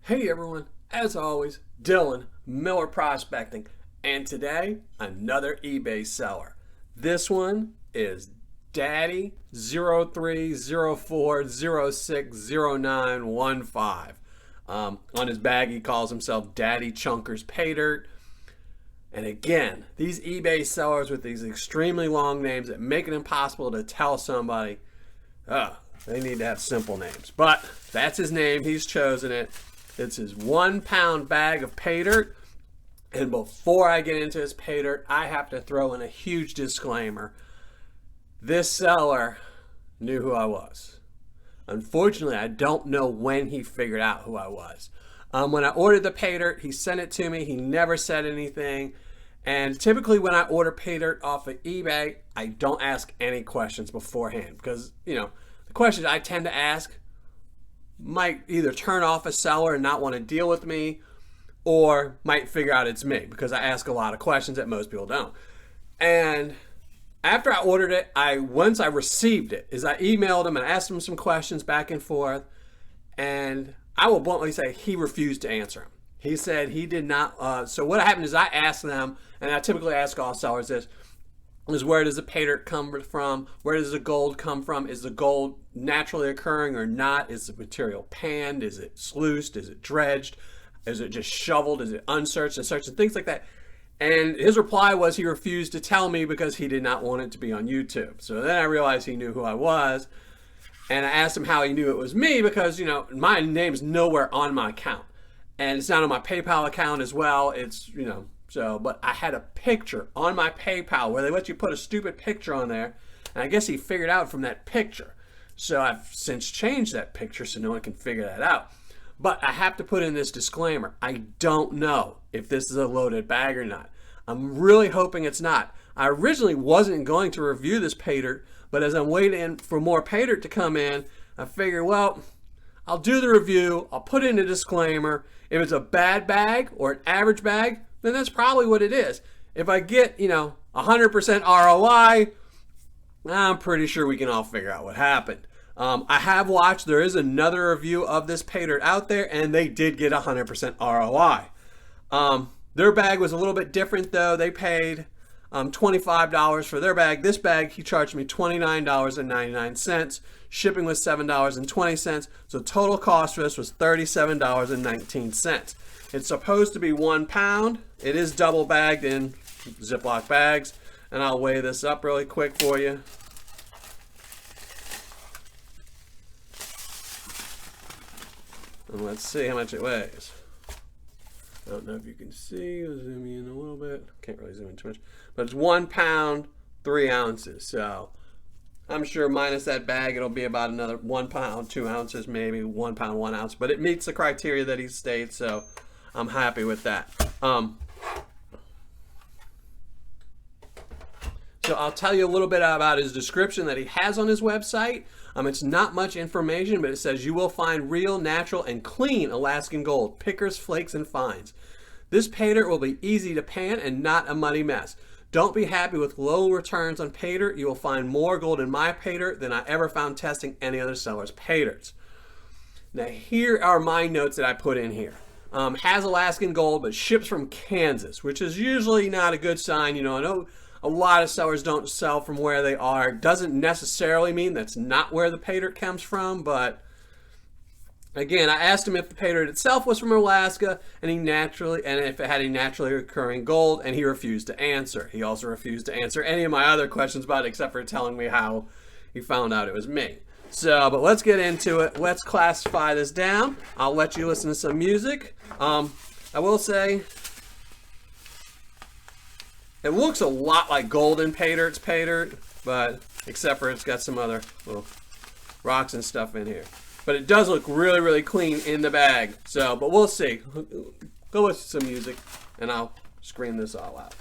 Hey everyone, as always, Dylan, Miller Prospecting, and today, another eBay seller. This one is Daddy0304060915. On his bag, he calls himself Daddy Chunkers Paydirt. And again, these eBay sellers with these extremely long names that make it impossible to tell somebody, they need to have simple names. But that's his name, he's chosen it. It's his 1 pound bag of paydirt. And before I get into his paydirt, I have to throw in a huge disclaimer. This seller knew who I was. Unfortunately, I don't know when he figured out who I was. When I ordered the paydirt, he sent it to me. He never said anything. And typically when I order paydirt off of eBay, I don't ask any questions beforehand because, the questions I tend to ask might either turn off a seller and not want to deal with me, or might figure out it's me because I ask a lot of questions that most people don't. And after I ordered it, once I received it, I emailed him and asked him some questions back and forth, and I will bluntly say he refused to answer them. He said he did not. So what happened is I asked them, and I typically ask all sellers this, is where does the paydirt come from? Where does the gold come from? Is the gold naturally occurring or not? Is the material panned? Is it sluiced? Is it dredged? Is it just shoveled? Is it unsearched and searched and things like that? And his reply was he refused to tell me because he did not want it to be on YouTube. So then I realized he knew who I was, and I asked him how he knew it was me because, my name's nowhere on my account. And it's not on my PayPal account as well. It's, but I had a picture on my PayPal where they let you put a stupid picture on there. And I guess he figured out from that picture. So I've since changed that picture so no one can figure that out. But I have to put in this disclaimer. I don't know if this is a loaded bag or not. I'm really hoping it's not. I originally wasn't going to review this paydirt, but as I'm waiting for more paydirt to come in, I figure, well, I'll do the review. I'll put in a disclaimer. If it's a bad bag or an average bag, then that's probably what it is. If I get, 100% ROI, I'm pretty sure we can all figure out what happened. I have watched, there is another review of this paydirt out there, and they did get 100% ROI. Their bag was a little bit different though. They paid $25 for their bag. This bag, he charged me $29.99. Shipping was $7.20. So total cost for this was $37.19. It's supposed to be 1 pound. It is double bagged in Ziploc bags. And I'll weigh this up really quick for you. And let's see how much it weighs. I don't know if you can see. I'll zoom in a little bit. Can't really zoom in too much. But it's 1 pound, 3 ounces. So I'm sure minus that bag, it'll be about another 1 pound, 2 ounces, maybe 1 pound, 1 ounce. But it meets the criteria that he states, so I'm happy with that. So I'll tell you a little bit about his description that he has on his website. It's not much information, but it says you will find real, natural, and clean Alaskan gold, pickers, flakes, and fines. This paydirt will be easy to pan and not a muddy mess. Don't be happy with low returns on paydirt. You will find more gold in my paydirt than I ever found testing any other seller's paydirts. Now here are my notes that I put in here. Has Alaskan gold, but ships from Kansas, which is usually not a good sign. I know a lot of sellers don't sell from where they are. Doesn't necessarily mean that's not where the paydirt comes from, but again, I asked him if the paydirt itself was from Alaska and if it had any naturally occurring gold, and he refused to answer. He also refused to answer any of my other questions about it except for telling me how he found out it was me. So, but let's get into it. Let's classify this down. I'll let you listen to some music. I will say, it looks a lot like golden paydirt's paydirt, but except for it's got some other little rocks and stuff in here. But it does look really, really clean in the bag. So, but we'll see. Go listen to some music, and I'll screen this all out.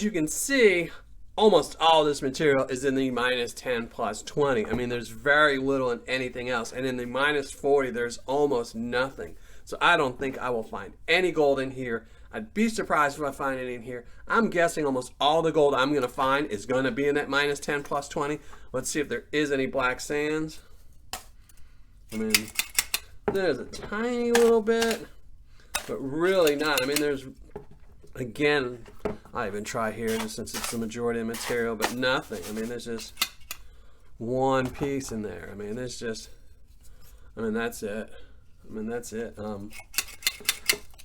as you can see, almost all this material is in the -10 plus 20. I mean, there's very little in anything else. And in the -40, there's almost nothing. So I don't think I will find any gold in here. I'd be surprised if I find it in here. I'm guessing almost all the gold I'm going to find is going to be in that -10 plus 20. Let's see if there is any black sands. I mean, there's a tiny little bit, but really not. I mean, there's, again, I even try here just since it's the majority of the material, but nothing. I mean, there's just one piece in there. I mean, there's just, I mean, that's it. I mean, that's it.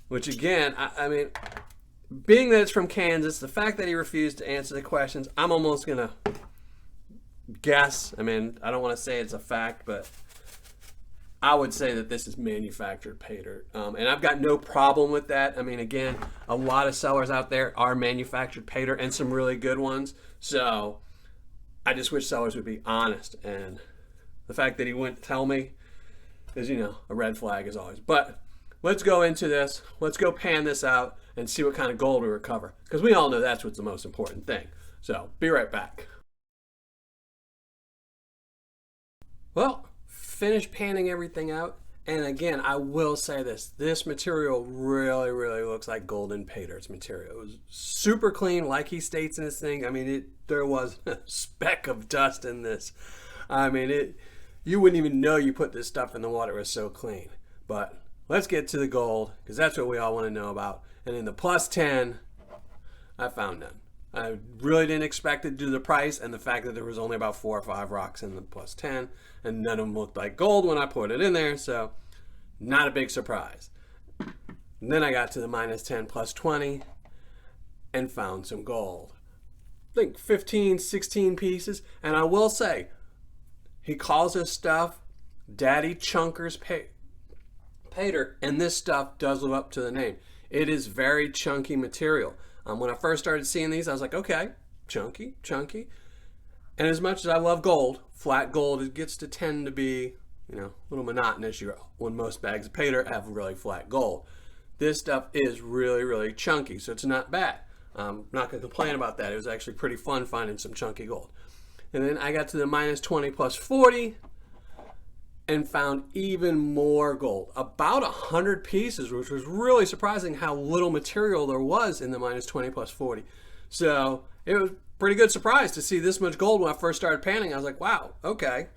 Which again, I mean, being that it's from Kansas, the fact that he refused to answer the questions, I'm almost going to guess. I mean, I don't want to say it's a fact, but I would say that this is manufactured pay dirt. And I've got no problem with that. I mean, again, a lot of sellers out there are manufactured pay dirt and some really good ones. So I just wish sellers would be honest. And the fact that he wouldn't tell me is, you know, a red flag as always. But let's go into this. Let's go pan this out and see what kind of gold we recover. Because we all know that's what's the most important thing. So be right back. Well, finished panning everything out. And again, I will say this material really, really looks like golden pay dirt's material. It was super clean, like he states in his thing. I mean, there was a speck of dust in this. I mean, you wouldn't even know you put this stuff in the water. It was so clean. But let's get to the gold, because that's what we all want to know about. And in the +10, I found none. I really didn't expect it due to the price and the fact that there was only about 4 or 5 rocks in the +10, and none of them looked like gold when I put it in there, so not a big surprise. And then I got to the -10 plus 20 and found some gold. I think 15, 16 pieces, and I will say, he calls this stuff Daddy Chunkers Paydirt, and this stuff does live up to the name. It is very chunky material. When I first started seeing these, I was like, okay, chunky. And as much as I love gold, flat gold, it gets to tend to be, you know, a little monotonous when most bags of pay dirt have really flat gold. This stuff is really, really chunky, so it's not bad. I'm not going to complain about that. It was actually pretty fun finding some chunky gold. And then I got to the -20 plus 40 and found even more gold. About 100 pieces, which was really surprising how little material there was in the -20 plus 40. So it was a pretty good surprise to see this much gold when I first started panning. I was like, wow, okay.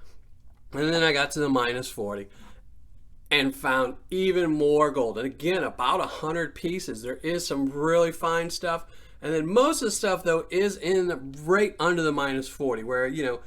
And then I got to the -40 and found even more gold. And again, about 100 pieces. There is some really fine stuff. And then most of the stuff, though, is in right under the -40, where, you know,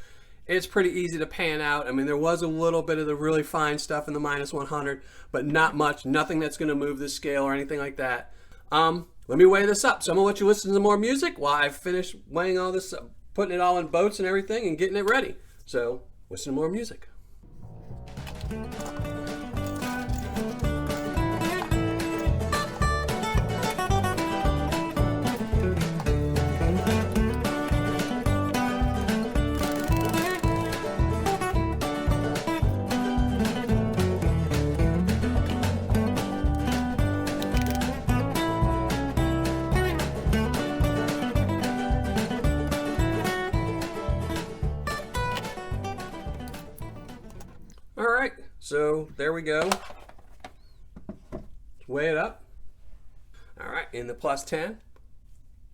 it's pretty easy to pan out. I mean, there was a little bit of the really fine stuff in the -100, but not much. Nothing that's going to move the scale or anything like that. Let me weigh this up. So I'm going to let you listen to more music while I finish weighing all this up, putting it all in boats and everything and getting it ready. So listen to more music. All right, so there we go. Let's weigh it up. All right, in the +10,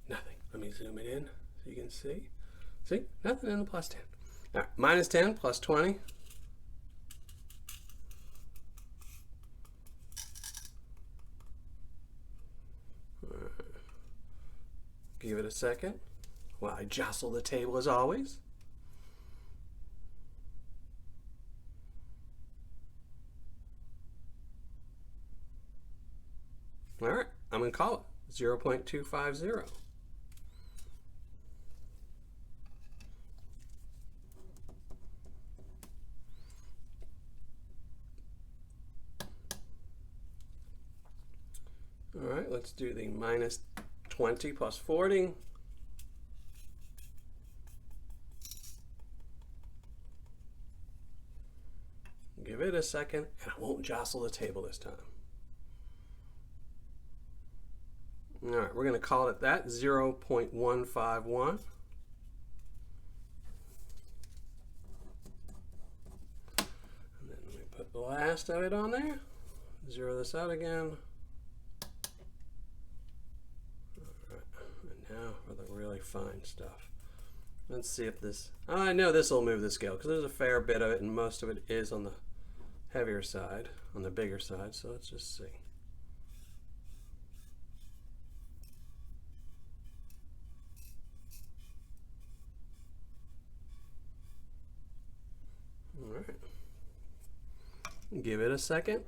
nothing. Let me zoom it in so you can see. See, nothing in the +10. All right, -10 plus 20. Give it a second while I jostle the table as always. All right, I'm going to call it 0.250. All right, let's do the -20 plus 40. Give it a second, and I won't jostle the table this time. All right, we're going to call it that, 0.151. And then we put the last of it on there. Zero this out again. All right, and now for the really fine stuff. Let's see if this, I know this will move the scale because there's a fair bit of it and most of it is on the heavier side, on the bigger side, so let's just see. All right, give it a second.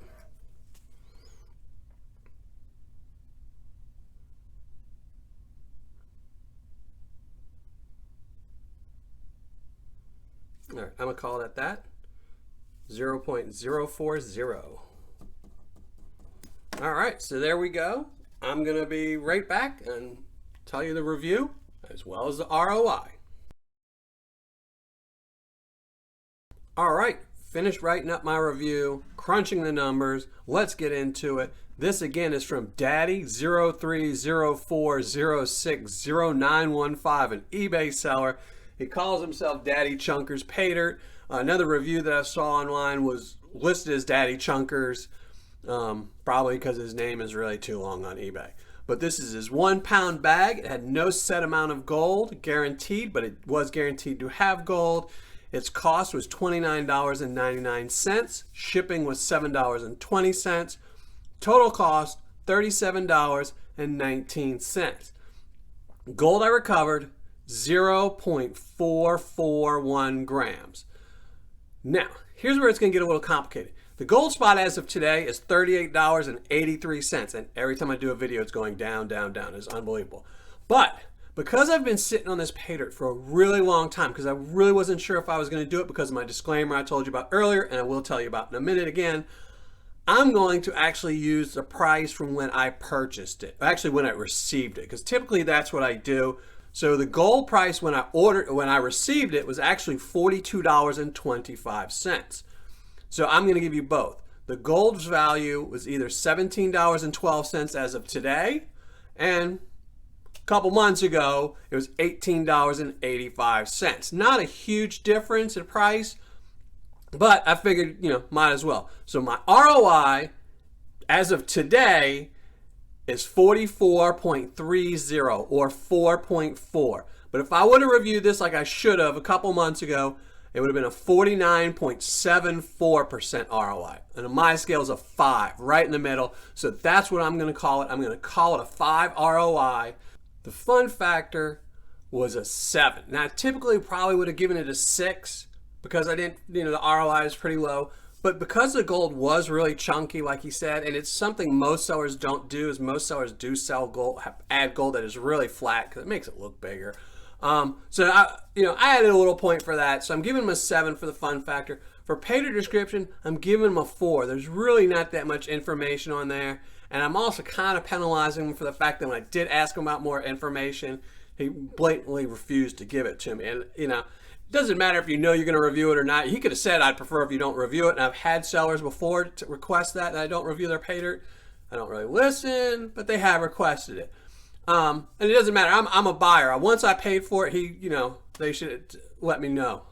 All right, I'm gonna call it that, 0.040. All right, so there we go. I'm gonna be right back and tell you the review as well as the ROI. All right, finished writing up my review, crunching the numbers. Let's get into it. This again is from Daddy0304060915, an eBay seller. He calls himself Daddy Chunkers Paydirt. Another review that I saw online was listed as Daddy Chunkers, probably because his name is really too long on eBay. But this is his 1 pound bag. It had no set amount of gold guaranteed, but it was guaranteed to have gold. Its cost was $29.99. Shipping was $7.20. Total cost $37.19. Gold I recovered, 0.441 grams. Now, here's where it's going to get a little complicated. The gold spot as of today is $38.83, and every time I do a video, it's going down, down, down. It's unbelievable. But because I've been sitting on this Paydirt for a really long time, because I really wasn't sure if I was going to do it because of my disclaimer I told you about earlier, and I will tell you about in a minute again, I'm going to actually use the price from when I purchased it, actually when I received it, because typically that's what I do. So the gold price when I received it was actually $42.25. So I'm going to give you both. The gold's value was either $17.12 as of today, and a couple months ago it was $18.85. Not a huge difference in price, but I figured, might as well. So my ROI as of today is 44.30 or 4.4. But if I would have reviewed this like I should have a couple months ago, it would have been a 49.74% ROI. And on my scale is a 5, right in the middle. So that's what I'm going to call it. I'm going to call it a 5 ROI. The fun factor was a 7. Now, I typically probably would have given it a 6 because I didn't, the ROI is pretty low. But because the gold was really chunky, like he said, and it's something most sellers don't do, is most sellers do sell gold, add gold that is really flat because it makes it look bigger. So I added a little point for that. So I'm giving him a 7 for the fun factor. For Paydirt description, I'm giving him a 4. There's really not that much information on there, and I'm also kind of penalizing him for the fact that when I did ask him about more information, he blatantly refused to give it to me. And it doesn't matter if you're going to review it or not. He could have said, I'd prefer if you don't review it. And I've had sellers before to request that I don't review their Paydirt. I don't really listen, but they have requested it. And it doesn't matter. I'm a buyer. Once I paid for it, they should let me know,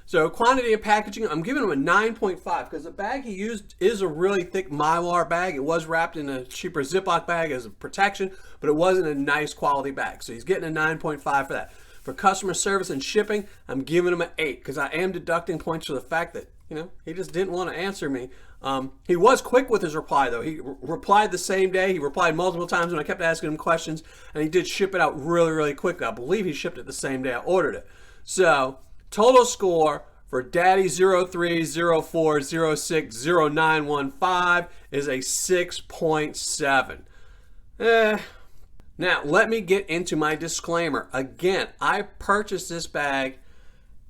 So quantity of packaging, I'm giving him a 9.5 because the bag he used is a really thick Mylar bag. It was wrapped in a cheaper Ziploc bag as a protection, but it wasn't a nice quality bag. So he's getting a 9.5 for that. For customer service and shipping, I'm giving him an 8 because I am deducting points for the fact that, he just didn't want to answer me. He was quick with his reply, though. He replied the same day. He replied multiple times when I kept asking him questions, and he did ship it out really, really quick. I believe he shipped it the same day I ordered it. So total score for Daddy0304060915 is a 6.7. Now, let me get into my disclaimer. Again, I purchased this bag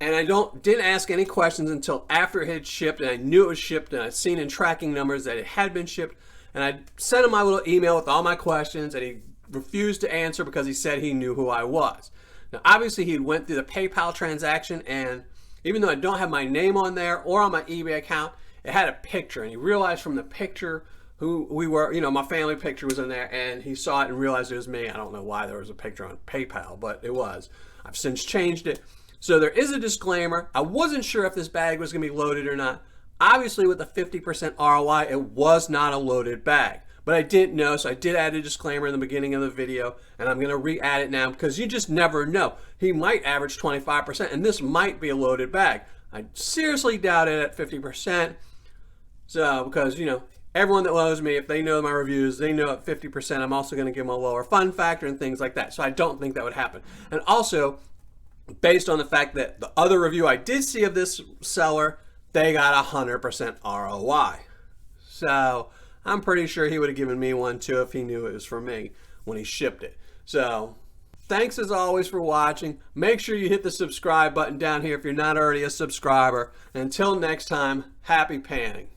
and I didn't ask any questions until after it had shipped, and I knew it was shipped, and I'd seen in tracking numbers that it had been shipped, and I sent him my little email with all my questions, and he refused to answer because he said he knew who I was. Now, obviously, he went through the PayPal transaction, and even though I don't have my name on there or on my eBay account, it had a picture, and he realized from the picture who we were, my family picture was in there, and he saw it and realized it was me. I don't know why there was a picture on PayPal, but it was. I've since changed it. So there is a disclaimer. I wasn't sure if this bag was going to be loaded or not. Obviously, with a 50% ROI, it was not a loaded bag. But I didn't know, so I did add a disclaimer in the beginning of the video, and I'm going to re-add it now because you just never know. He might average 25%, and this might be a loaded bag. I seriously doubt it at 50%. So, because, everyone that loves me, if they know my reviews, they know at 50%, I'm also going to give them a lower fun factor and things like that. So I don't think that would happen. And also, based on the fact that the other review I did see of this seller, they got 100% ROI. So I'm pretty sure he would have given me one too if he knew it was for me when he shipped it. So thanks as always for watching. Make sure you hit the subscribe button down here if you're not already a subscriber. And until next time, happy panning.